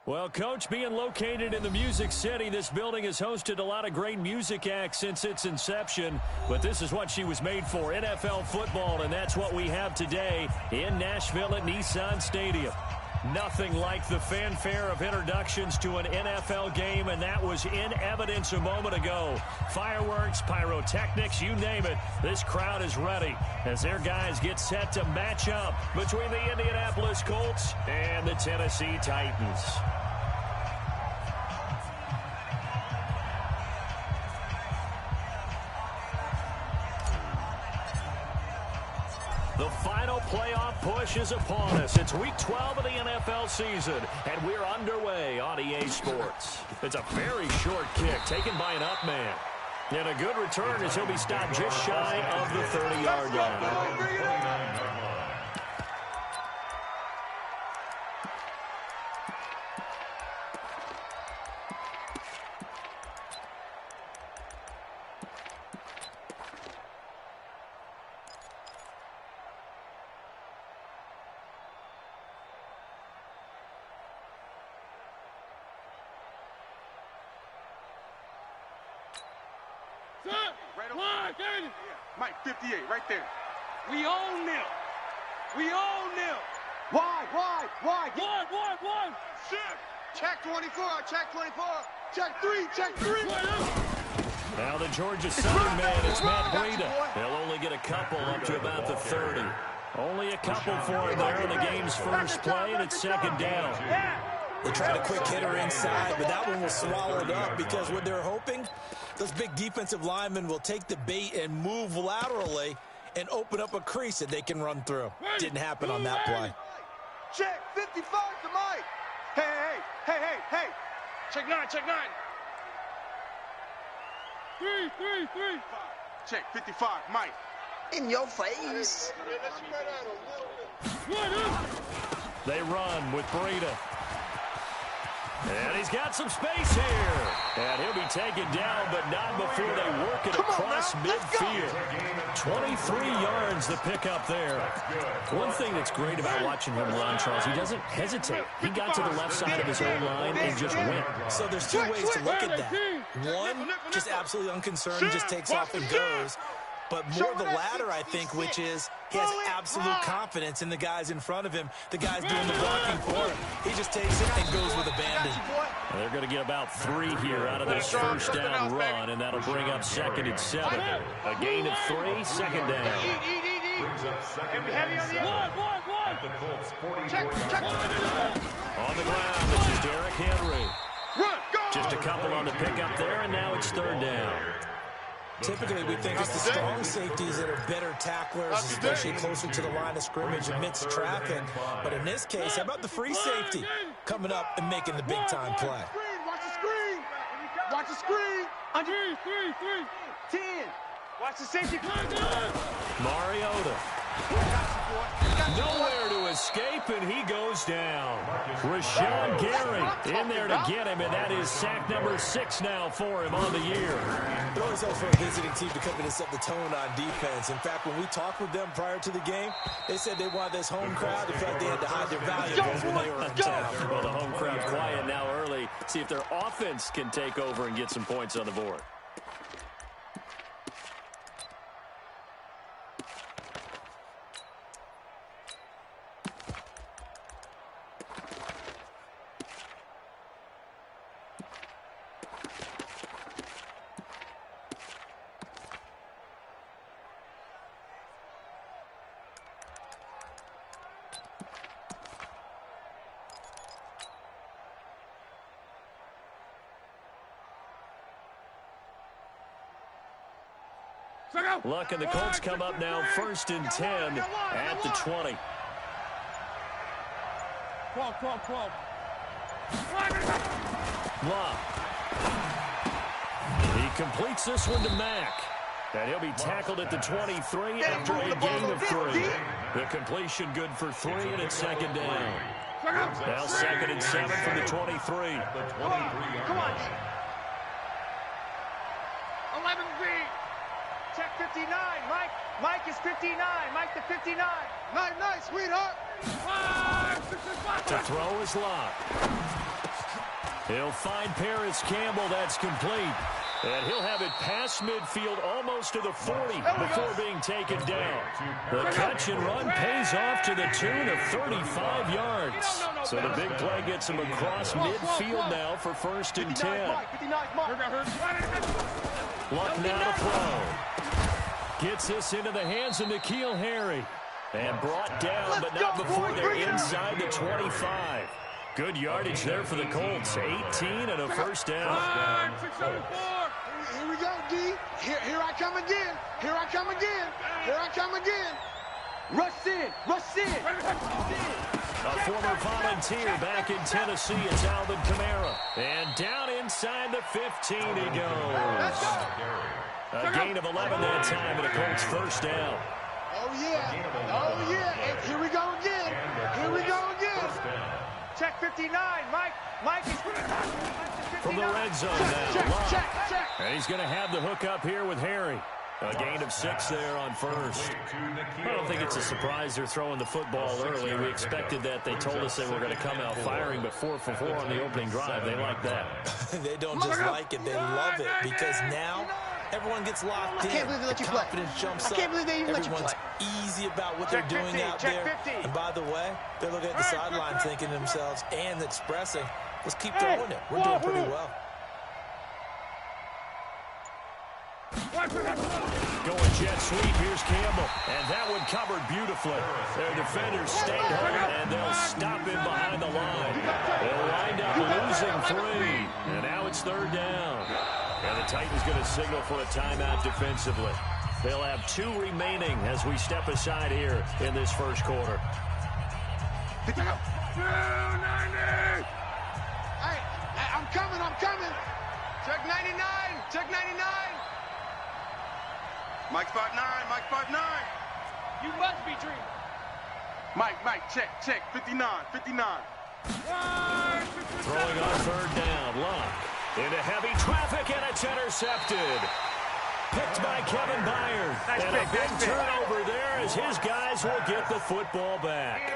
Well, Coach, being located in the Music City, this building has hosted a lot of great music acts since its inception. But this is what she was made for, NFL football, and that's what we have today in Nashville at Nissan Stadium. Nothing like the fanfare of introductions to an NFL game, and that was in evidence a moment ago. Fireworks, pyrotechnics, you name it. This crowd is ready as their guys get set to match up between the Indianapolis Colts and the Tennessee Titans. The final playoff push is upon us. It's Week 12 of the NFL season, and we're underway on EA Sports. It's a very short kick taken by an up man. And a good return as he'll be stopped just shy of the 30-yard line. Mike, 58, right there. We own them. We own them. Wide. One. Shift. Check 24, check 24. Check 3. Now the Georgia Southern man, it's Matt Breida. They'll only get a couple up to about the 30. Only a couple for him there in the game's first play, and it's second down. They tried a quick hitter inside, but that one was swallowed up because what they're hoping, those big defensive linemen will take the bait and move laterally and open up a crease that they can run through. Didn't happen on that play. Check 55 to Mike. Hey. Check 9. 3. Check 55, Mike. In your face. They run with Breida. And he's got some space here. And he'll be taken down, but not before they work it across midfield. 23 yards to pick up there. One thing that's great about watching him run, Charles, he doesn't hesitate. He got to the left side of his own line and just went. So there's two ways to look at that. One, just absolutely unconcerned, he just takes off and goes. But more the latter, I think, which is he has absolute confidence in the guys in front of him, the guys doing the blocking for him. He just takes it and goes with abandon. They're going to get about 3 here out of this first down run, and that'll bring up 2nd and 7. A gain of 3, second down. On the ground, this is Derrick Henry. Just a couple on the pickup there, and now it's 3rd down. Typically, we think it's the strong safeties that are better tacklers, especially closer to the line of scrimmage amidst traffic. But in this case, how about the free safety coming up and making the big-time play? Watch the screen. 10. Watch the safety. Mariota. Nowhere to escape, and he goes down. Rashawn Gary in there to get him, and that is sack number 6 now for him on the year. It always helps for a visiting team to come in and set the tone on defense. In fact, when we talked with them prior to the game, they said they wanted this home crowd. They felt like they had to hide their valuables when they were in town. Well, the home crowd quiet now early. See if their offense can take over and get some points on the board. Luck and the Colts come up now 1st and 10 at the 20. 12. Luck. He completes this one to Mack. And he'll be tackled at the 23 after a gain of 3. The completion good for 3, and it's 2nd down. Now 2nd and 7 from the 23. Come on. 11 feet. Check 59. Mike is 59. Mike to 59. Nice, sweetheart. To throw is Locke. He'll find Paris Campbell. That's complete. And he'll have it past midfield almost to the 40 before being taken down. The catch and run pays off to the tune of 35 yards. So the big play gets him across midfield now for 1st and 10. Luck now to throw. Gets this into the hands of N'Keal Harry. And brought down, but not before they're inside the 25. Good yardage there for the Colts. 18 and a first down. Here we go, D. Here I come again. Here I come again. Here I come again. Rush in. Rush in. A former volunteer back in Tennessee. It's Alvin Kamara. And down inside the 15 he goes. A gain of 11 that time and a Colts first down. Oh, yeah. Oh, yeah. And here we go again. Here we go again. Check 59, Mike. Mike is from the red zone now. Check. And he's going to have the hook up here with Harry. A gain of 6 there on first. I don't think it's a surprise they're throwing the football early. We expected that. They told us they were going to come out firing, but 4 for 4 on the opening drive. They like that. They don't just like it. They love it because now everyone gets locked in. I can't believe they let you play. Confidence jumps up. I can't believe they even let you play. Everyone's easy about what they're doing out there. And by the way, they're looking at the sideline thinking to themselves and expressing, let's keep throwing it. We're doing pretty well. Going jet sweep. Here's Campbell. And that one covered beautifully. Their defenders stayed home, and they'll stop him behind the line. They'll wind up losing 3. And now it's 3rd down. And the Titans going to signal for a timeout defensively. They'll have 2 remaining as we step aside here in this first quarter. Hey, I'm coming. Check 99. Check 99. Mike 5'9", Mike 5'9". You must be dreaming. Mike, check, 59. Throwing on 3rd down, Luck. Into heavy traffic, and it's intercepted. Picked by Kevin Byard. And a big turnover there as his guys will get the football back.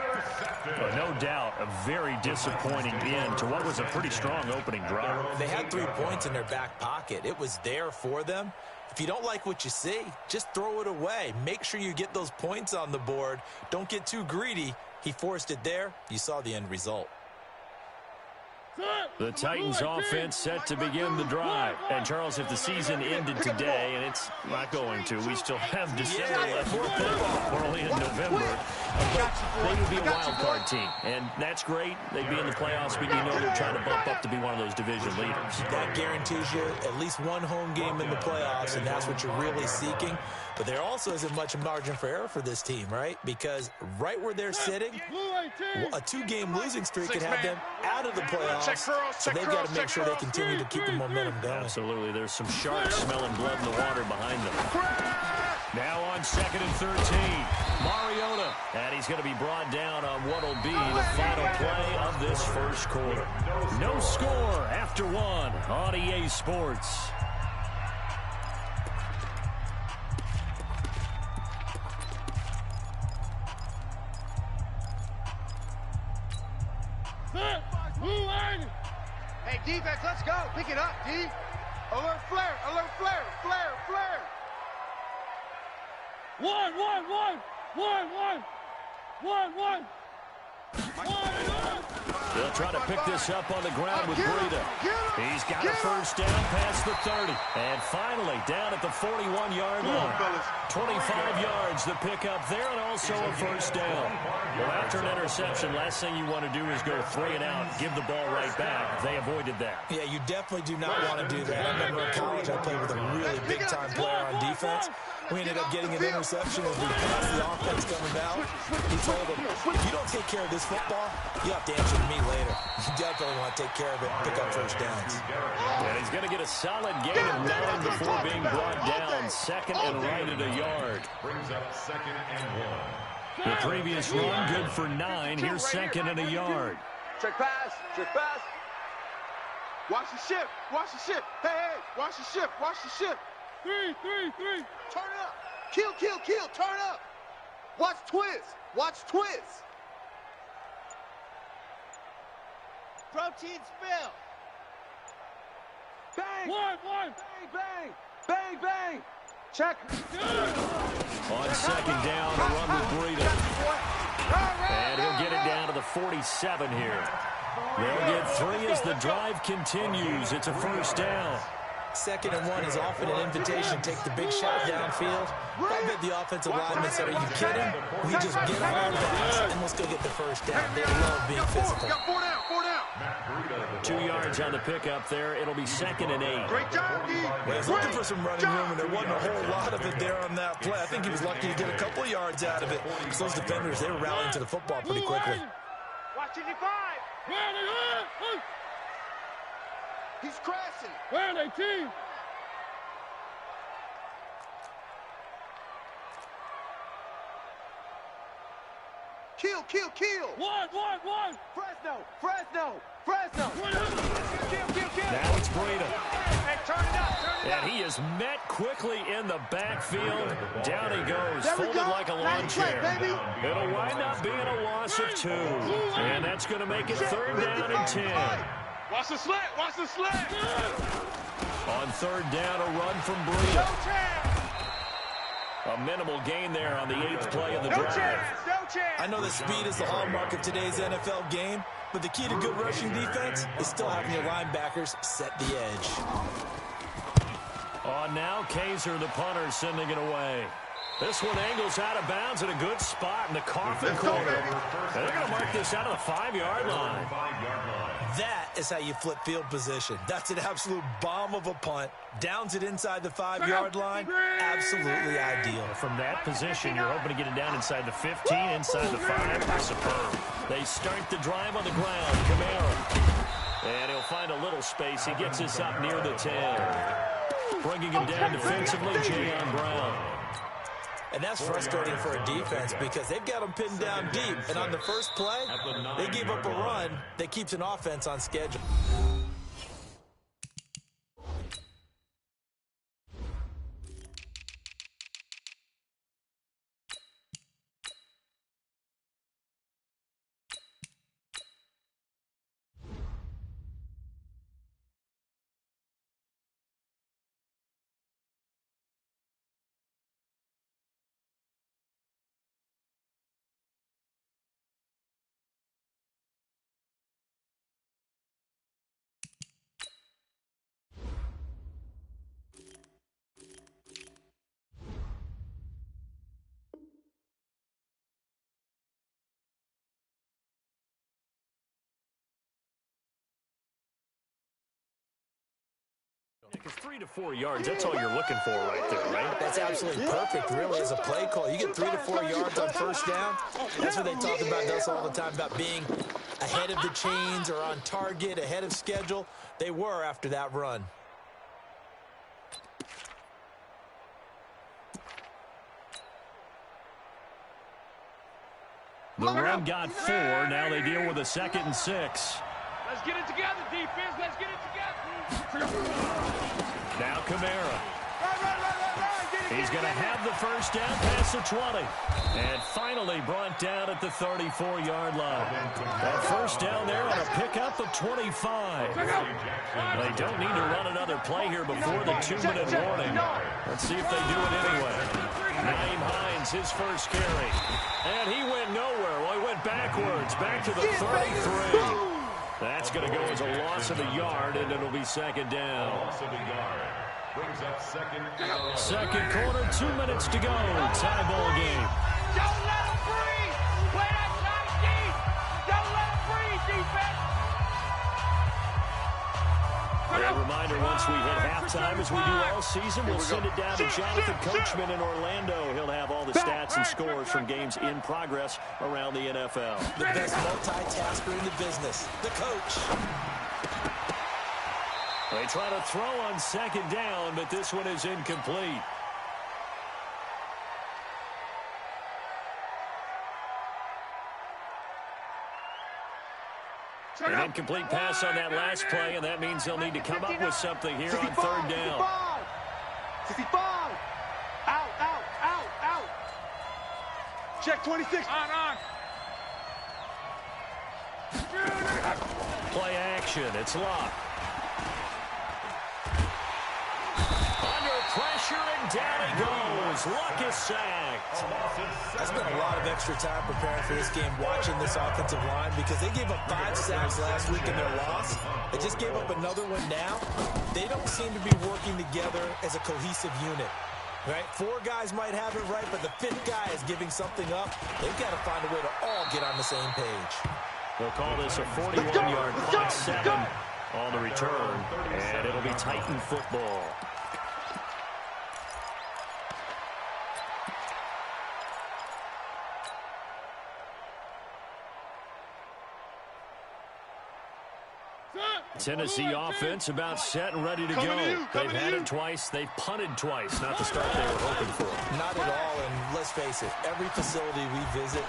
But no doubt, a very disappointing end to what was a pretty strong opening drive. They had 3 points in their back pocket. It was there for them. If you don't like what you see, just throw it away. Make sure you get those points on the board. Don't get too greedy. He forced it there. You saw the end result. The Titans offense set to begin the drive. And, Charles, if the season ended today, and it's not going to, we still have December left. We're only in November. But they would be a wild card team. And that's great. They'd be in the playoffs, but you know they're trying to bump up to be one of those division leaders. That guarantees you at least 1 home game in the playoffs, and that's what you're really seeking. But there also isn't much margin for error for this team, right? Because right where they're sitting, a 2-game losing streak could have them out of the playoffs. So they've got to make sure they continue to keep the momentum going. Absolutely. There's some sharks smelling blood in the water behind them. Now on 2nd and 13, Mariota. And he's going to be brought down on what will be the final play of this first quarter. No score after 1 on EA Sports. Hey, defense, let's go. Pick it up, D. Alert flare. 1. They'll try to pick this up on the ground with Breida. He's got a first down past the 30. And finally, down at the 41-yard line. 25 yards the pickup there, and also a first down. Well, after an interception, last thing you want to do is go 3 and out, give the ball right back. They avoided that. Yeah, you definitely do not want to do that. I remember in college I played with a really big-time player on defense. We ended up getting an interception as we passed the offense coming down. He told him, if you don't take care of this football, you have to answer to me later. You definitely want to take care of it and pick up first downs. And he's going to get a solid gain of 9 before being brought down. 2nd and right at a yard. Brings up 2nd and 1. The previous run good for 9. Here's 2nd and a yard. Check pass. Watch the ship. Hey, watch the ship. 3. Turn it up. Kill. Turn up. Watch twist. Protein spill. Bang! One! Bang, bang! Bang, bang! Check! On second down, a run with Breida. And he'll get it down to the 47 here. They'll get 3 as the drive continues. It's a first down. 2nd and 1 is often an invitation to take the big shot downfield. I bet the offensive linemen said, are you kidding? We just get on that and let's go get the first down. They love being physical. 4 down. 2 yards on the pickup there. It'll be 2nd and 8. Great job, D. Well, he's looking for some running room, and there wasn't a whole lot of it there on that play. I think he was lucky to get a couple of yards out of it. So those defenders, they were rallying to the football pretty quickly. Watch 55. He's crashing. Where are they, team? Kill. One. Fresno. Kill. Now it's Breida. Hey, turn it up. And he is met quickly in the backfield. Down he goes, There we folded go. like a lawn Nice play, chair. baby. It'll wind up being a loss of 2. And that's going to make it 3rd down and 10. Watch the slant. On 3rd down, a run from Breida. A minimal gain there on the 8th play of the drive. No chance. I know that speed is the hallmark of today's NFL game, but the key to good rushing defense is still having your linebackers set the edge. On now, Kaiser, the punter, sending it away. This one angles out of bounds at a good spot in the coffin corner. And they're going to mark this out of the 5-yard line. That is how you flip field position. That's an absolute bomb of a punt. Downs it inside the 5-yard line. Absolutely ideal. From that position, you're hoping to get it down inside the 15, inside the 5. Superb. They start the drive on the ground. Kamara. And he'll find a little space. He gets us up near the 10. Bringing him down defensively, Jayon Brown. And that's frustrating for a defense because they've got them pinned down deep. And on the first play, they gave up a run that keeps an offense on schedule. Because 3 to 4 yards, that's all you're looking for right there, right? That's absolutely perfect, really, as a play call. You get 3 to 4 yards on first down. That's what they talk about us all the time, about being ahead of the chains or on target, ahead of schedule. They were after that run. The run got 4. Now they deal with a 2nd and 6. Let's get it together, defense. Let's get it together. Now Kamara. He's going to have the first down past the 20. And finally brought down at the 34-yard line. That first down there on a pickup of 25. They don't need to run another play here before the 2-minute warning. Let's see if they do it anyway. Naeem Hines, his first carry. And he went nowhere. Well, he went backwards, back to the 33. That's going to go as a loss of a yard, and it'll be 2nd down. Loss of a yard. Brings up 2nd and 1. Second quarter, 2 minutes to go. Tie ball game. Don't let him breathe. Play that shot deep. Don't let him breathe, defense. A reminder, once we hit halftime, as we do all season, we'll send it down to Jonathan Coachman in Orlando. He'll have all the stats and scores from games in progress around the NFL. The best multitasker in the business, the coach. They try to throw on 2nd down, but this one is incomplete. An incomplete pass on that last play, and that means they'll need to come up with something here on 3rd down. 65. Out. Check 26. On. Play action. It's locked. pressure, and down he goes. Luck is sacked. I spent a lot of extra time preparing for this game, watching this offensive line, because they gave up 5 sacks last week in their loss. They just gave up another one now. They don't seem to be working together as a cohesive unit. Right? 4 guys might have it right, but the 5th guy is giving something up. They've got to find a way to all get on the same page. They'll call this a 41-yard clock 7 on the return, and it'll be Titan football. Tennessee offense about set and ready to go. They've had it twice. They've punted twice. Not the start they were hoping for. Not at all, and let's face it, every facility we visit,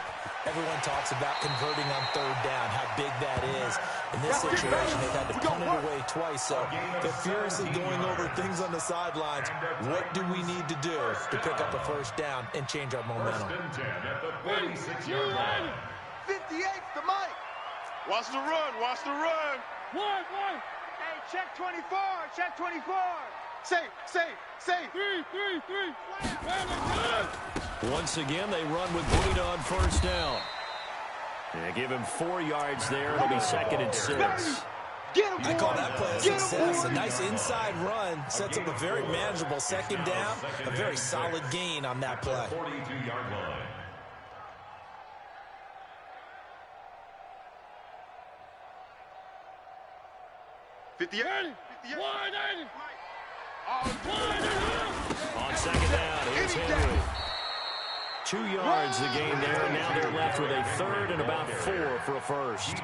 everyone talks about converting on 3rd down, how big that is. In this situation, they've had to punt it away twice, so they're furiously going over things on the sidelines. What do we need to do to pick up a 1st down and change our momentum? 58's the mic. Watch the run. Watch the run. One. Hey, check 24. Check 24. Safe. 3. Once again, they run with Breida on 1st down. They give him 4 yards there. It'll be 2nd and 6. I call that play a success. A nice inside run sets up a very manageable 2nd down. A very solid gain on that play. 42-yard line. On 2nd down, here's Henry. 2 yards the gain there, and now they're left with a 3rd and about 4 for a 1st.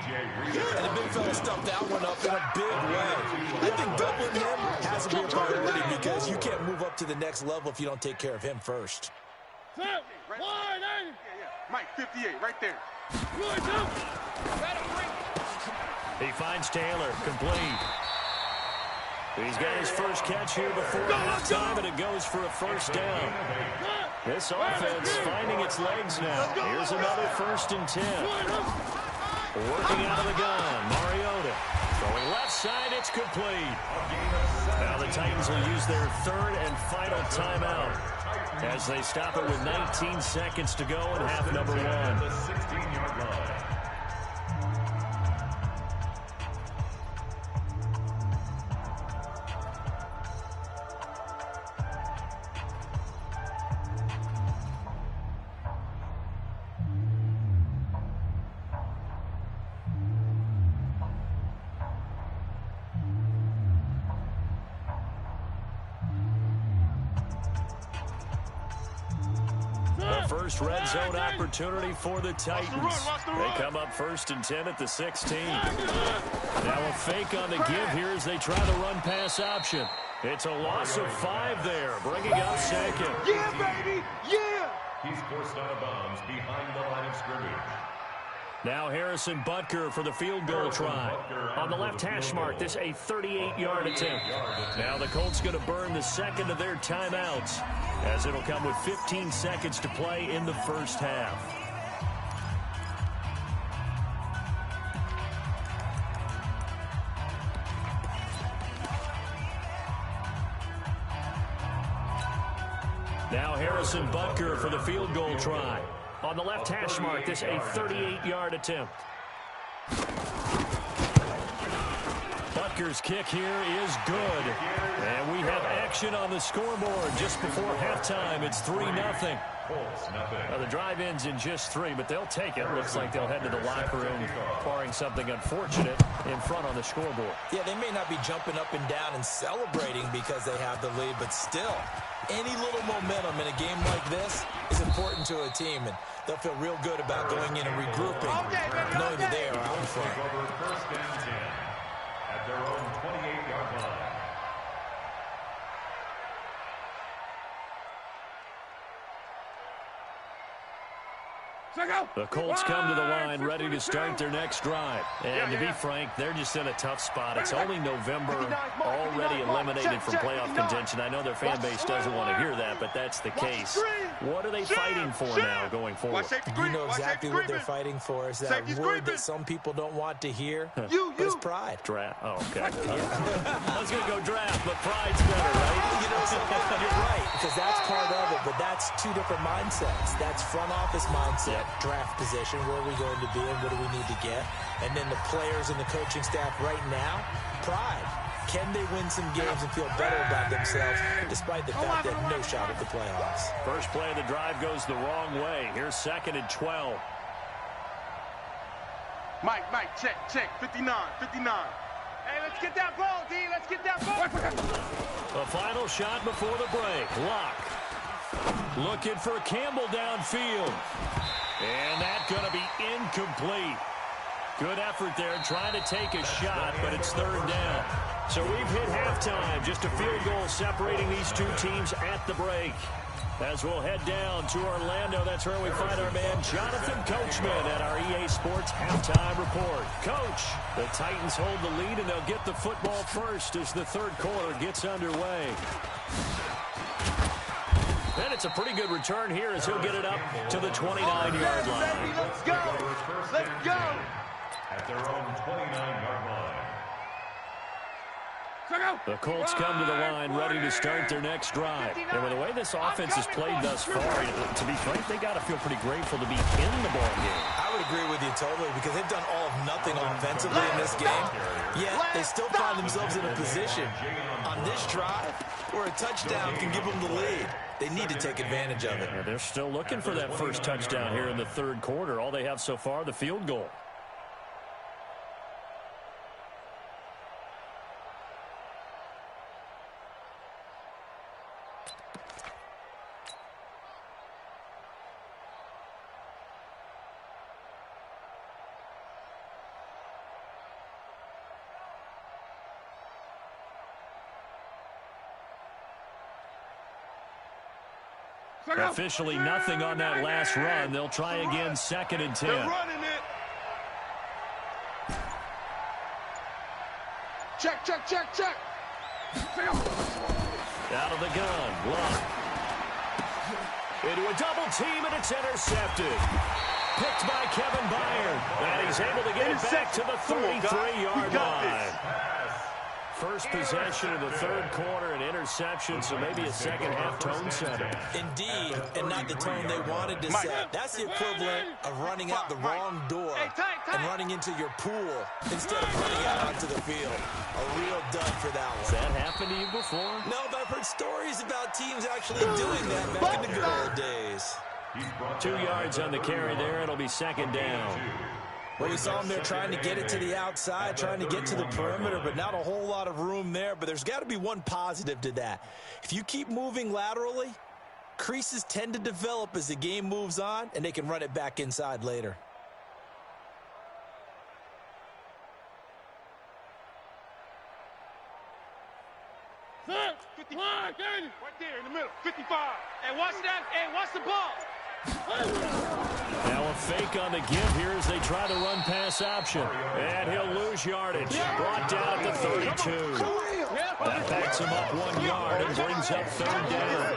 And the big fella stuffed that one up in a big way. I think doubling him has to be a priority because you can't move up to the next level if you don't take care of him first. Mike, 58, right there. He finds Taylor, complete. He's got his first catch here before halftime, and it goes for a 1st down. This offense finding its legs now. Here's another 1st and 10. Working out of the gun, Mariota. Throwing left side, it's complete. Now the Titans will use their 3rd and final timeout as they stop it with 19 seconds to go in half number 1. The 16-yard line. First red zone opportunity for the Titans. They come up 1st and 10 at the 16. Now a fake on the give here as they try the run-pass option. It's a loss of 5 there, bringing up 2nd. Yeah, baby, yeah! He's forced out of bounds behind the line of scrimmage. Now Harrison Butker for the field goal try. On the left hash mark, this a 38-yard attempt. Now the Colts going to burn the 2nd of their timeouts, as it'll come with 15 seconds to play in the 1st half. Now Harrison Butker for the field goal try. On the left hash mark, this a 38-yard attempt. Butker's kick here is good. And we have action on the scoreboard just before halftime. It's 3-0. The drive ends in just 3, but they'll take it. Looks like they'll head to the locker room, barring something unfortunate in front on the scoreboard. Yeah, they may not be jumping up and down and celebrating because they have the lead, but still, any little momentum in a game like this is important to a team, and they'll feel real good about going in and regrouping, knowing that they are out in front. Over 1st and 10 at their own 28-yard line. The Colts come to the line ready to start their next drive. And to be frank, they're just in a tough spot. It's only November, already eliminated from playoff contention. I know their fan base doesn't want to hear that, but that's the case. What are they fighting for now going forward? You know exactly what they're fighting for. Is that word that some people don't want to hear? But it's pride. Draft. Oh, okay. I was going to go draft, but pride's better, right? You know something? You're right, because that's part of it, but that's two different mindsets. That's front office mindset, draft position, where are we going to be and what do we need to get? And then the players and the coaching staff right now, pride. Can they win some games and feel better about themselves despite the fact they have no shot at the playoffs? First play of the drive goes the wrong way. Here's 2nd and 12. Mike, check. 59. Hey, let's get that ball, D. Let's get that ball. The final shot before the break. Lock. Looking for Campbell downfield. And that's going to be incomplete. Good effort there trying to take a shot, but it's 3rd down. So we've hit halftime. Just a field goal separating these two teams at the break. As we'll head down to Orlando, that's where we find our man Jonathan Coachman at our EA Sports Halftime Report. Coach, the Titans hold the lead, and they'll get the football first as the 3rd quarter gets underway. And it's a pretty good return here as he'll get it up to the 29-yard line. Let's go. At their own 29-yard line. The Colts come to the line ready to start their next drive. And with the way this offense has played thus far, to be frank, they got to feel pretty grateful to be in the ball game. I would agree with you totally because they've done all of nothing offensively in this game. Yet they still find themselves in a position on this drive where a touchdown can give them the lead. They need to take advantage of it. Yeah, they're still looking for that first touchdown here in the 3rd quarter. All they have so far, the field goal. Officially nothing on that last run. They'll try again, 2nd and 10. They're running it. Check. Out of the gun. Lock. Into a double team, and it's intercepted. Picked by Kevin Byard. And he's able to get it back to the 33-yard line. First possession of the 3rd quarter, an interception, so maybe a second-half tone setter. Indeed, and not the tone they wanted to set. That's the equivalent of running out the wrong door and running into your pool instead of running out onto the field. A real dud for that one. Has that happened to you before? No, but I've heard stories about teams actually doing that back in the good old days. 2 yards on the carry there. It'll be 2nd down. Well, we saw them there trying to get it to the outside, trying to get to the perimeter, but not a whole lot of room there. But there's got to be one positive to that. If you keep moving laterally, creases tend to develop as the game moves on, and they can run it back inside later. Right there in the middle. 55. Hey, watch that. Hey, watch the ball. Now a fake on the give here as they try to run pass option. And he'll lose yardage. Brought down at the 32. That backs him up 1 yard and brings up 3rd down.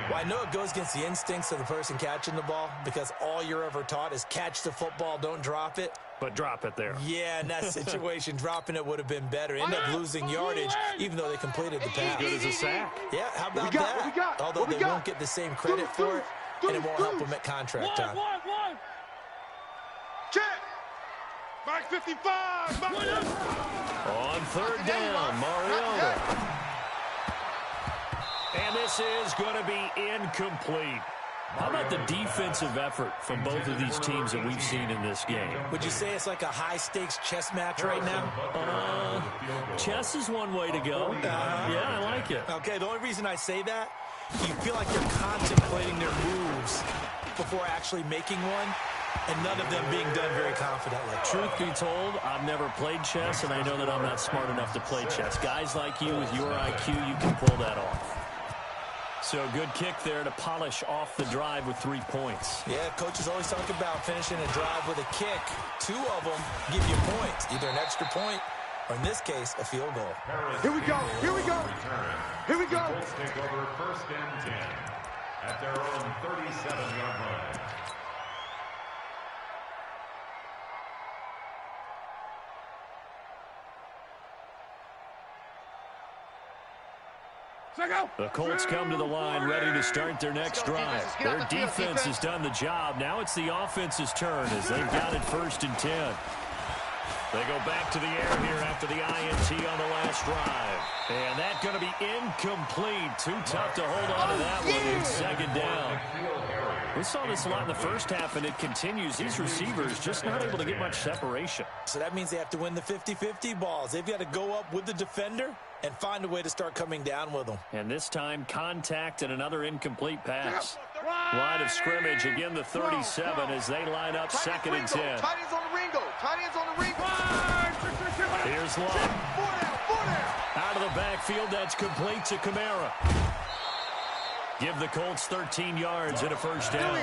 Well, I know it goes against the instincts of the person catching the ball because all you're ever taught is catch the football, don't drop it. But drop it there. Yeah, in that situation, dropping it would have been better. End up losing yardage, even though they completed the pass. Good as a sack. Yeah, how about that? Although they won't get the same credit for it, and it won't help them at contract time. Check. Back 55. On 3rd down, Mariota. And this is going to be incomplete. How about the defensive effort from both of these teams that we've seen in this game? Would you say it's like a high-stakes chess match right now? Chess is one way to go. Yeah, I like it. Okay, the only reason I say that, you feel like you're contemplating their moves before actually making one, and none of them being done very confidently. Truth be told, I've never played chess, and I know that I'm not smart enough to play chess. Guys like you with your IQ, you can pull that off. So good kick there to polish off the drive with 3 points. Yeah, coaches always talk about finishing a drive with a kick. 2 of them give you points, either an extra point or, in this case, a field goal. Here we go. Here we go. Here we go. The Colts take over 1st and 10 at their own 37-yard line. The Colts come to the line ready to start their next drive. Their defense has done the job. Now it's the offense's turn as they've got it 1st and 10. They go back to the air here after the INT on the last drive. And that's going to be incomplete. Too tough to hold on to that one in 2nd down. We saw this a lot in the first half, and it continues. These receivers just not able to get much separation. So that means they have to win the 50-50 balls. They've got to go up with the defender and find a way to start coming down with them. And this time, contact and another incomplete pass. Line of scrimmage, again the 37 as they line up 2nd and 10. Tight ends on the Ringo. Tight ends on the Ringo. Here's Long. 4 down. Out of the backfield, that's complete to Kamara. Give the Colts 13 yards and a 1st down.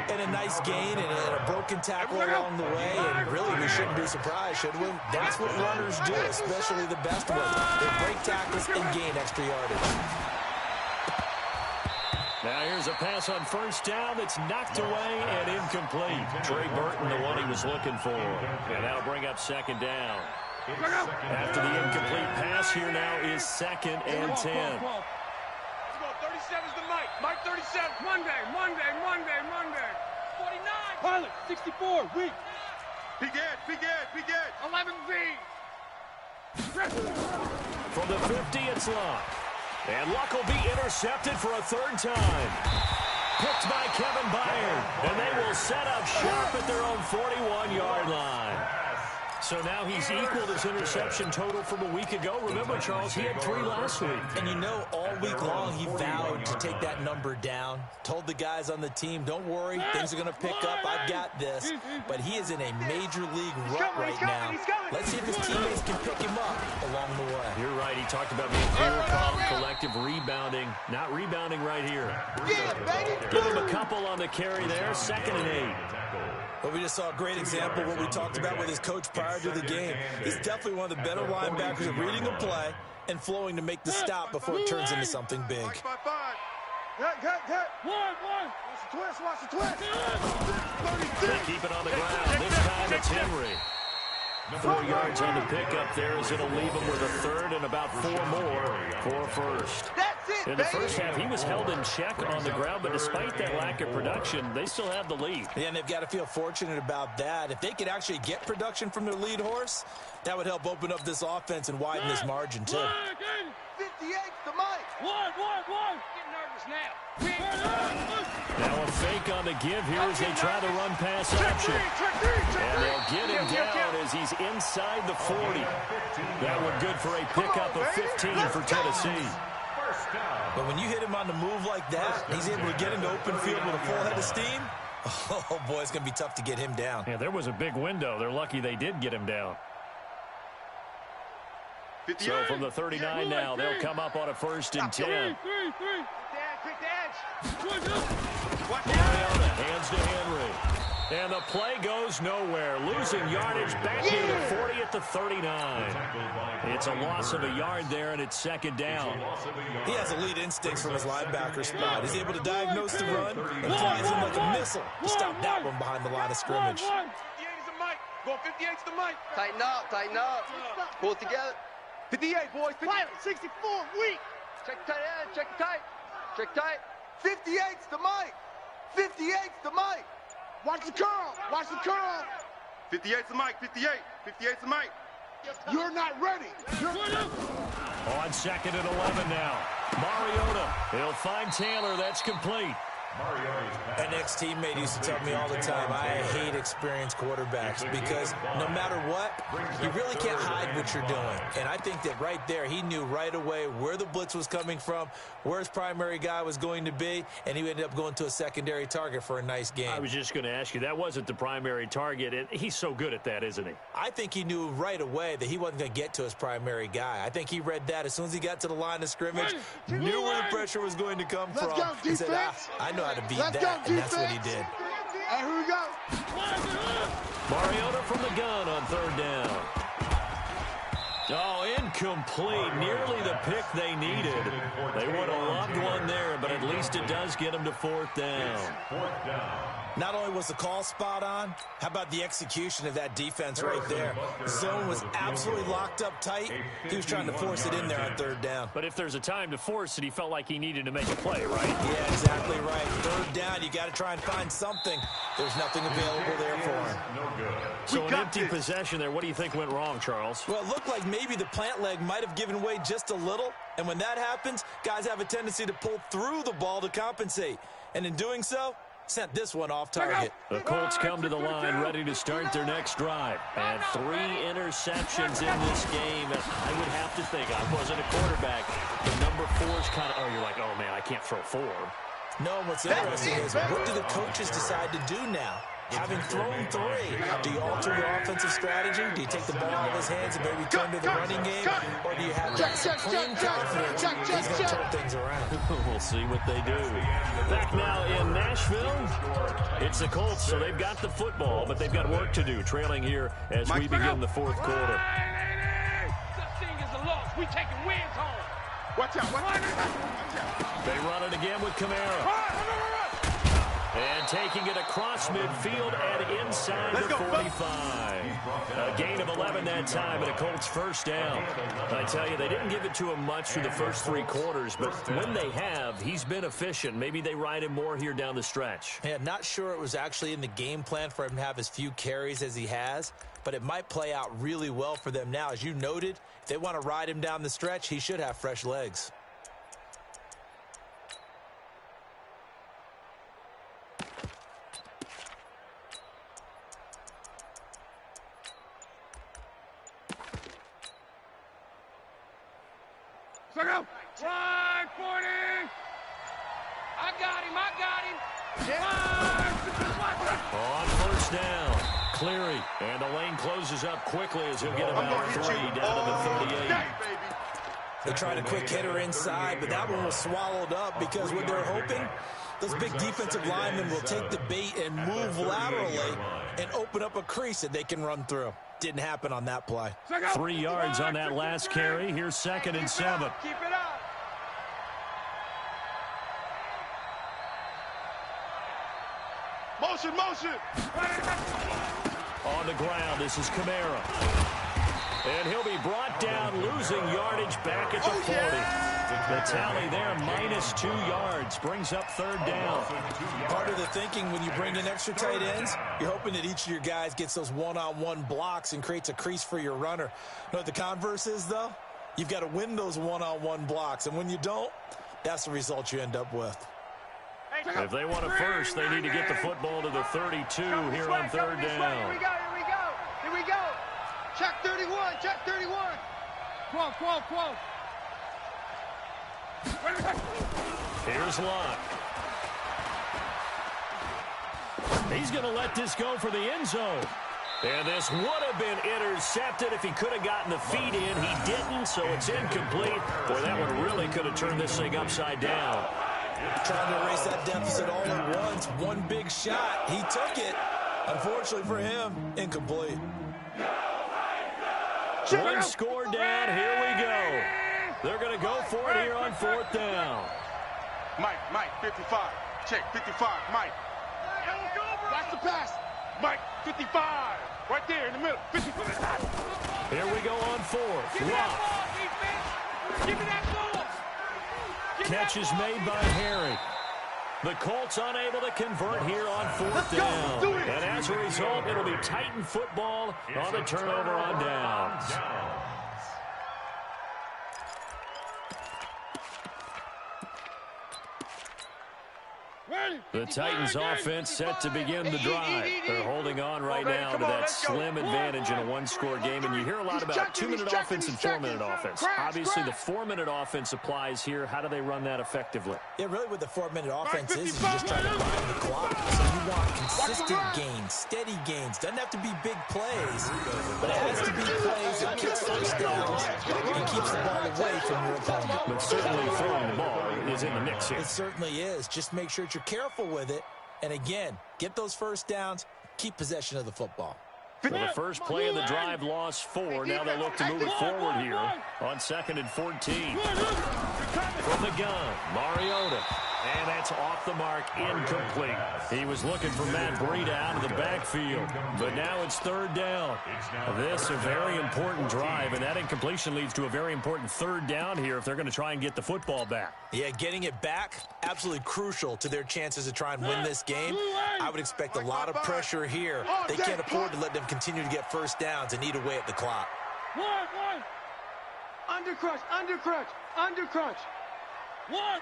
And a nice gain and a broken tackle along the way. And really, we shouldn't be surprised, should we? That's what runners do, especially the best ones. They break tackles and gain extra yardage. Now here's a pass on 1st down that's knocked away and incomplete. Trey Burton, the one he was looking for. And that'll bring up 2nd down. After the incomplete pass, here now is 2nd and 10. 37's the Mike. Mike 37. Monday. 49. Pilot, 64. Weak. Big Ed. 11V. From the 50, it's Luck. And Luck will be intercepted for a 3rd time. Picked by Kevin Byard. And they will set up shop at their own 41-yard line. So now he's equaled his interception total from a week ago. Remember, Charles, he had 3 last week. And you know, all week long he vowed to take that number down. Told the guys on the team, don't worry, things are going to pick up. I've got this. But he is in a major league rut right now. Let's see if his teammates can pick him up along the way. You're right. He talked about being very calm, collective, rebounding. Not rebounding right here. Give him a couple on the carry there. 2nd and 8. But we just saw a great example of what we talked about with his coach prior to the game. He's definitely one of the better linebackers at reading a play and flowing to make the stop before it turns into something big. 5. Watch the twist. They keep it on the ground. This time it's Henry. 4 yards on the pickup there as it'll leave him with a 3rd and about 4 more for 1st. In the first half, he was held in check on the ground, but despite that lack of production, they still have the lead. Yeah, and they've got to feel fortunate about that. If they could actually get production from their lead horse, that would help open up this offense and widen this margin, too. 58's the Mike. One. Get nervous now. Now a fake on the give here as they try the run-pass option. And they'll get him down as he's inside the 40. That one good for a pickup of 15 for Tennessee. But when you hit him on the move like that, he's able to get into open field with a full head of steam. Oh, boy, it's going to be tough to get him down. Yeah, there was a big window. They're lucky they did get him down. So from the 39 now, they'll come up on a 1st and 10. Mariota hands to Henry. And the play goes nowhere. Losing yardage back near the 40 at the 39. It's a loss of a yard there, and it's 2nd down. He has elite instincts from his linebacker spot. He's able to diagnose the run and flies in like a missile to stop that one behind the line of scrimmage. 58 is the Mike. Go 58's the Mike. Tighten up. Pull it together. 58, boys. Pilot, 64, weak. Check tight end, check tight. 58's the Mike. 58's the Mike. Watch the curl. 58's the Mike. 58's the Mike. You're not ready. On 2nd and 11 now. Mariota. He'll find Taylor. That's complete. An ex-teammate used to tell me all the time, I hate experienced quarterbacks because no matter what, you really can't hide what you're doing. And I think that right there, he knew right away where the blitz was coming from, where his primary guy was going to be, and he ended up going to a secondary target for a nice game. I was just going to ask you, that wasn't the primary target, and he's so good at that, isn't he? I think he knew right away that he wasn't going to get to his primary guy. I think he read that as soon as he got to the line of scrimmage, knew where the pressure was going to come from, and said, I know how to beat that, and that's what he did. Hey, here we go. Mariota from the gun on third down. Oh, incomplete. Nearly the pick they needed. They would have loved one there, but at least it does get them to fourth down. Not only was the call spot on, how about the execution of that defense right there? The zone was absolutely locked up tight. He was trying to force it in there on third down. But if there's a time to force it, he felt like he needed to make a play, right? Yeah, exactly right. Third down, you got to try and find something. There's nothing available there for him. So an empty possession there. What do you think went wrong, Charles? Well, it looked like maybe the plant leg might have given way just a little. And when that happens, guys have a tendency to pull through the ball to compensate. And in doing so, sent this one off target. The Colts come to the line ready to start their next drive. And 3 interceptions in this game. And I would have to think, I wasn't a quarterback, the number 4's kind of, oh, you're like, oh, man, I can't throw 4. No, what's interesting is what do the coaches decide to do now? Having thrown 3, do you alter your offensive strategy? Do you take the ball out of his hands and maybe turn to the running game? Or do you have that supreme confidence he's going to turn things around? We'll see what they do. Back now in Nashville, it's the Colts, so they've got the football, but they've got work to do, trailing here as we begin the fourth quarter. Such thing as a loss. We taking wins home. Watch out. They run it again with Kamara. And taking it across midfield and inside the 45. A gain of 11 that time, and a Colts first down. I tell you, they didn't give it to him much through the first 3 quarters, but when they have, he's been efficient. Maybe they ride him more here down the stretch. Yeah, not sure it was actually in the game plan for him to have as few carries as he has, but it might play out really well for them now. As you noted, if they want to ride him down the stretch, he should have fresh legs. Run, 40! I got him. On first down, Cleary. And the lane closes up quickly as he'll get about 3 down to the 38. They tried a quick hitter inside, but that one was swallowed up because what they're hoping, those big defensive linemen will take the bait and move laterally and open up a crease that they can run through. Didn't happen on that play. 3 yards on that last carry. Here's 2nd and 7. Keep it up. Motion. On the ground, this is Kamara. And he'll be brought down, losing yardage back at the 40. The tally there, -2 yards, brings up 3rd down. Part of the thinking when you bring in extra tight ends, you're hoping that each of your guys gets those one-on-one blocks and creates a crease for your runner. You know what the converse is, though? You've got to win those one-on-one blocks, and when you don't, that's the result you end up with. If they want a first, they need to get the football to the 32 here on 3rd down. Here we go. Check 31. Quote. Here's Locke. He's going to let this go for the end zone. And this would have been intercepted if he could have gotten the feet in. He didn't, so it's incomplete. Boy, that one really could have turned this thing upside down. Trying to erase that deficit all at once. One big shot. He took it. Unfortunately for him, incomplete. One score down. Here we go. They're going to go for it here on 4th down. Mike, 55. Check, 55, Mike. That's the pass. Mike, 55. Right there in the middle. 55. Here we go on 4th. Give me that ball, defense. Give me that ball. Catch is made by Harry. The Colts unable to convert here on 4th down. And as a result, it'll be Titan football on the turnover on downs. The Titans offense set to begin the drive. They're holding on right now to that slim advantage in a one-score game. And you hear a lot about 2-minute offense and 4-minute offense. Obviously, the 4-minute offense applies here. How do they run that effectively? Yeah, really what the 4-minute offense is just trying to bind the clock. So you want consistent gains, steady gains. Doesn't have to be big plays, but it has to be plays that gets first downs and keeps the ball away from your opponent. But certainly throwing the ball is in the mix here. It certainly is. Just make sure that you're careful with it. And again, get those first downs, keep possession of the football. So the first play of the drive lost 4. Now they look to move it forward here on 2nd and 14. From the gun, Mariota. And that's off the mark, incomplete. He was looking for Matt Breida out of the backfield. But now it's 3rd down. This a very important drive, and that incompletion leads to a very important 3rd down here if they're going to try and get the football back. Yeah, getting it back, absolutely crucial to their chances to try and win this game. I would expect a lot of pressure here. They can't afford to let them continue to get first downs and eat away at the clock. Undercrunch, undercrunch, undercrunch. One.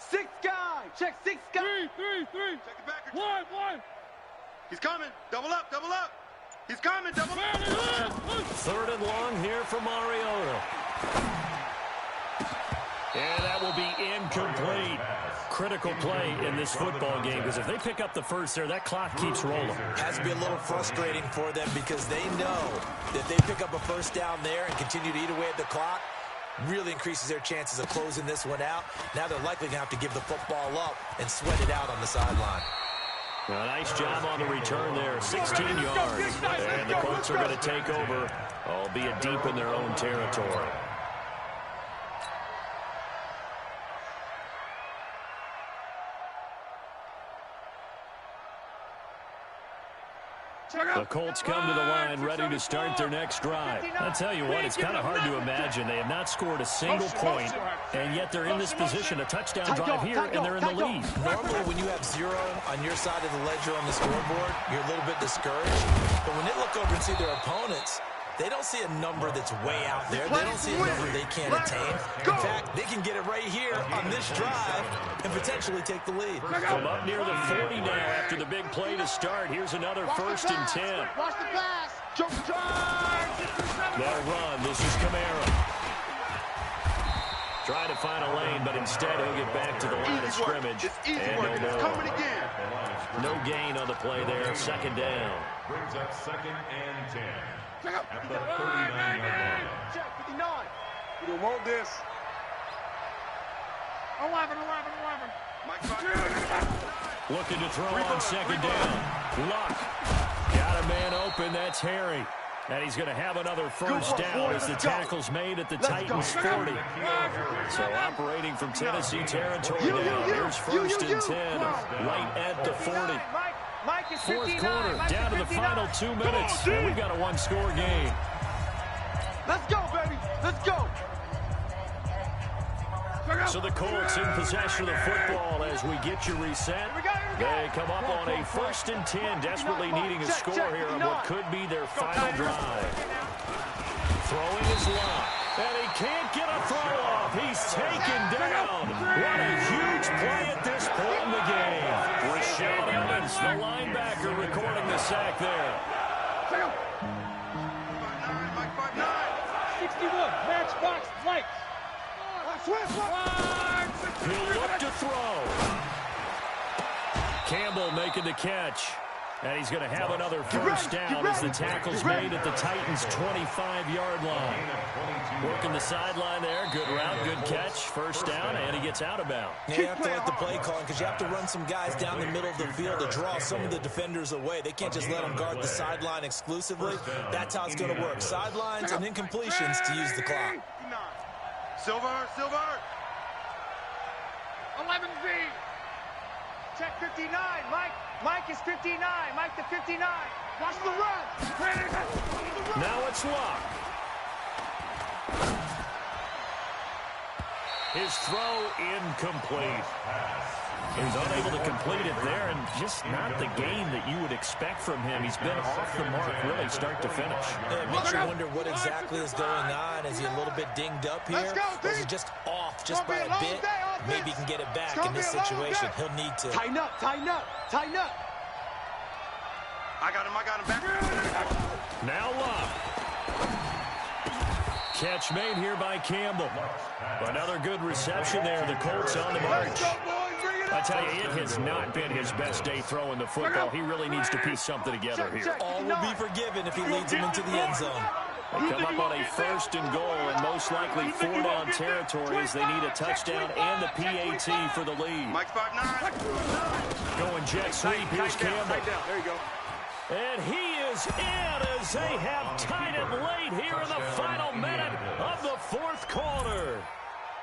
6 guy. Check 6 guy. 3. Check it back. 1. He's coming. Double up. He's coming. Double up. 3rd and long here for Mariota. And that will be incomplete. Critical play in this football game, because if they pick up the first there, that clock keeps rolling. It has to be a little frustrating for them because they know that they pick up a first down there and continue to eat away at the clock, really increases their chances of closing this one out. Now they're likely going to have to give the football up and sweat it out on the sideline. Well, nice job on the return there, 16 yards. And the Colts are going to take over, albeit deep in their own territory. The Colts come to the line ready to start their next drive. I'll tell you what, it's kind of hard to imagine. They have not scored a single point, and yet they're in this position, a touchdown drive here, and they're in the lead. Normally, when you have 0 on your side of the ledger on the scoreboard, you're a little bit discouraged. But when they look over and see their opponents, they don't see a number that's way out there. They don't see a number they can't attain. In fact, they can get it right here on this drive and potentially take the lead. From up near the 40 now after the big play to start. Here's another 1st and 10. Watch the pass. They'll run. This is Kamara. Trying to find a lane, but instead he'll get back to the line of scrimmage. And no gain on the play there. 2nd down. Brings up 2nd and 10. At the 39-yard line. Check 59. We don't want this. 11. Looking to throw on 2nd down. Luck. Got a man open. That's Harry. And he's going to have another first down as the tackle's made at the Titans' 40. So operating from Tennessee territory now. Here's 1st and 10 right at the 40. 4th quarter, down to the final 2 minutes. And we've got a one-score game. Let's go, baby. Let's go. So the Colts in possession of the football as we get you reset. They come up on a 1st and 10, desperately needing a score here on what could be their final drive. Throwing his lock, and he can't get a throw off. He's taken down. What a huge play at this point in the game. Rashawn Evans, the linebacker, recording the sack there. 61, matchbox flight. He'll look to throw. Campbell making the catch. And he's going to have another first down as the tackle's made at the Titans' 25-yard line. Working the sideline there. Good route, good catch. First down, and he gets out of bounds. You have to let the play calling because you have to run some guys down the middle of the field to draw some of the defenders away. They can't just let them guard the sideline exclusively. That's how it's going to work. Sidelines and incompletions to use the clock. Silver. 11B. Check 59. Mike is 59. Mike to 59. Watch the run. Now it's Luck. His throw incomplete. He's unable to complete it there, and just not the game that you would expect from him. He's been off the mark really start to finish. Yeah, it makes you wonder what exactly is going on. Is he a little bit dinged up here? Or is he just off just by a bit? Maybe he can get it back in this situation. He'll need to. Tighten up, tighten up, tighten up. I got him back. Now Love. Catch made here by Campbell. Another good reception there. The Colts on the march. I tell you, it has not been his best day throwing the football. He really needs to piece something together here. All will be forgiven if he leads him into the end zone. They come up on a 1st and goal, and most likely 4-down territory as they need a touchdown and the PAT for the lead. Mike 5'9". Going jet sweep. Here's Campbell. There you go. And he is in as they have tied it late here in the final minute of the 4th quarter.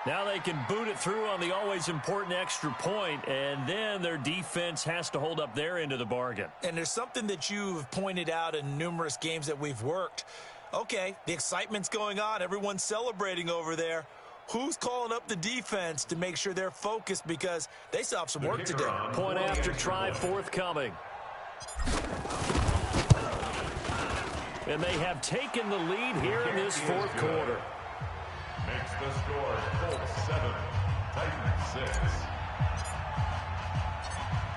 Now they can boot it through on the always important extra point, and then their defense has to hold up their end of the bargain. And there's something that you've pointed out in numerous games that we've worked. Okay, the excitement's going on. Everyone's celebrating over there. Who's calling up the defense to make sure they're focused because they still have some work to do? Point after try forthcoming. And they have taken the lead here in this 4th quarter. Makes the score Colts 7, Titans 6.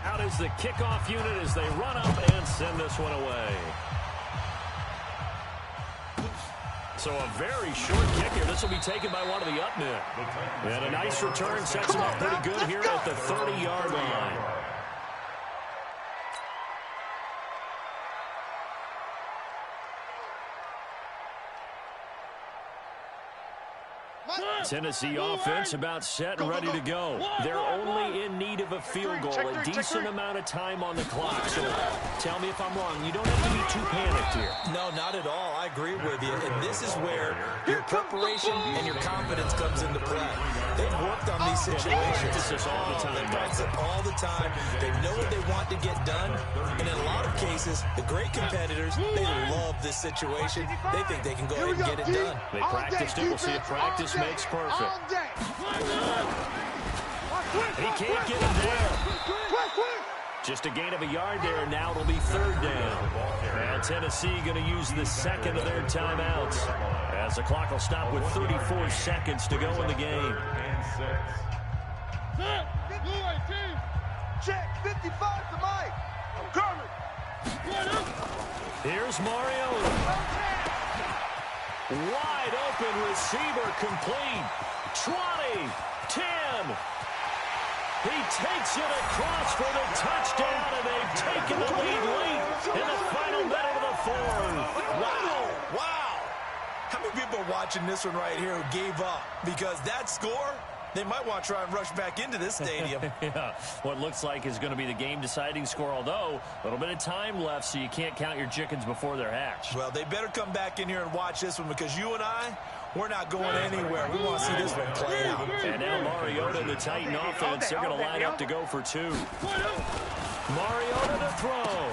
Out is the kickoff unit as they run up and send this one away. So a very short kick here. This will be taken by one of the up men. And a nice return sets him up pretty good here at the 30-yard line. Tennessee offense about set and ready to go. They're only in need of a field goal, a decent amount of time on the clock. So tell me if I'm wrong. You don't have to be too panicked here. No, not at all. I agree with you. And this is where your preparation and your confidence comes into play. They've worked on these situations. This all the time. They practice it all the time. They know what they want to get done. And in a lot of cases, the great competitors, they love this situation. They think they can go ahead and get it done. They practiced it. We'll see if practice makes perfect. He can't get it there. Just a gain of a yard there, and now it'll be 3rd down. And Tennessee going to use the 2nd of their timeouts as the clock will stop with 34 seconds to go in the game. Check 55 to Mike. I'm coming. Here's Mariota. Wide open receiver complete. 20, 10. He takes it across for the touchdown, and they've taken the lead late in the final minute of the 4th. Wow, wow. How many people are watching this one right here who gave up? Because that score, they might want to try and rush back into this stadium. Yeah, what looks like is going to be the game-deciding score, although a little bit of time left, so you can't count your chickens before they're hatched. Well, they better come back in here and watch this one because you and I, we're not going anywhere. We want to see this one play out. And now Mariota and the Titan offense, they're going to line up to go for 2. Mariota to throw.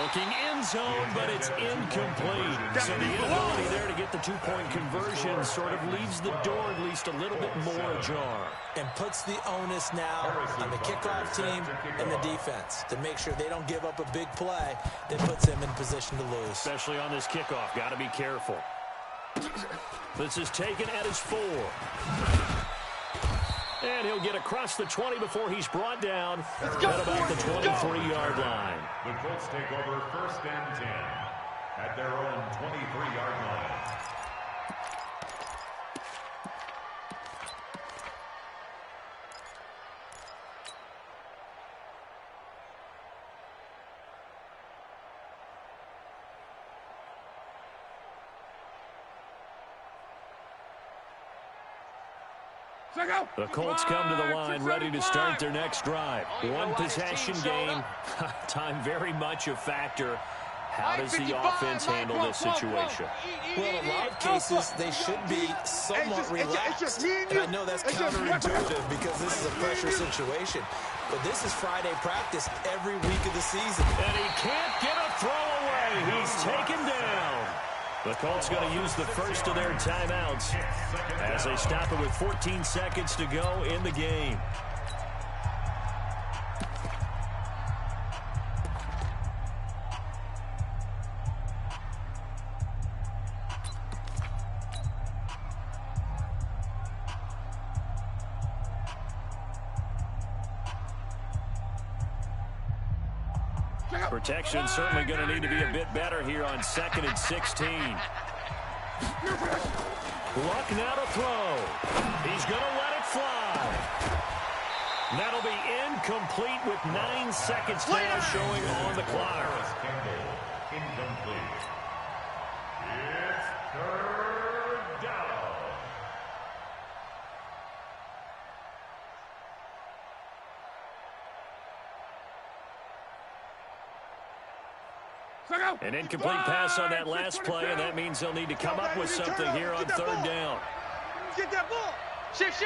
Looking end zone, but it's incomplete. So the inability there to get the 2-point conversion sort of leaves the door at least a little bit more ajar. And puts the onus now on the kickoff team and the defense to make sure they don't give up a big play that puts them in position to lose. Especially on this kickoff. Got to be careful. This is taken at his 4. And he'll get across the 20 before he's brought down at about the 23-yard line. The Colts take over 1st and 10 at their own 23-yard line. The Colts come to the line ready to start their next drive. One possession game. Time very much a factor. How does the offense handle this situation? Well, in a lot of cases, they should be somewhat relaxed. And I know that's counterintuitive because this is a pressure situation. But this is Friday practice every week of the season. And he can't get a throw away. He's taken down. The Colts going to use the first of their timeouts as they stop it with 14 seconds to go in the game. Protection certainly going to need to be a bit better here on 2nd and 16. Luck now to throw. He's going to let it fly. That'll be incomplete with 9 seconds now showing on the clock. Incomplete. It's 3rd down. An incomplete pass on that last play, and that means they'll need to come up with something here on 3rd down. Get that ball. Shift.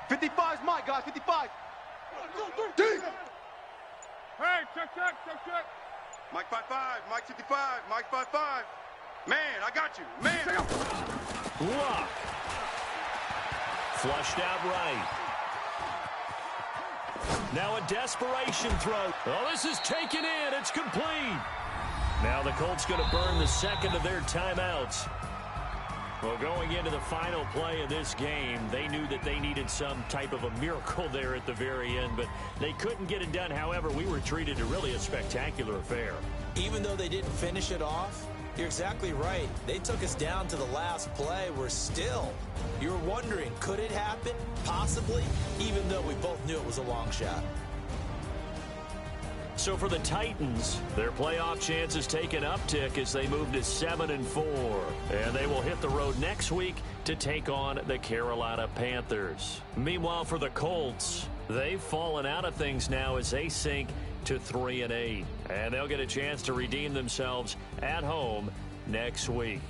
55's Mike, guys. 55. Hey, check. Mike 55. Mike 55. Mike 55. Man, I got you. Man. Luck. Flushed out right. Now a desperation throw. Oh, this is taken in. It's complete. Now the Colts going to burn the second of their timeouts. Well, going into the final play of this game, they knew that they needed some type of a miracle there at the very end, but they couldn't get it done. However, we were treated to really a spectacular affair. Even though they didn't finish it off, you're exactly right. They took us down to the last play. You're wondering, could it happen? Possibly, even though we both knew it was a long shot. So for the Titans, their playoff chances take an uptick as they move to 7-4. And they will hit the road next week to take on the Carolina Panthers. Meanwhile, for the Colts, they've fallen out of things now as they sink to 3-8. And they'll get a chance to redeem themselves at home next week.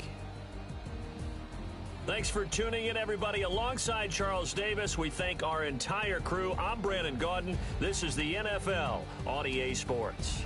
Thanks for tuning in, everybody. Alongside Charles Davis, we thank our entire crew. I'm Brandon Gaudin. This is the NFL on EA Sports.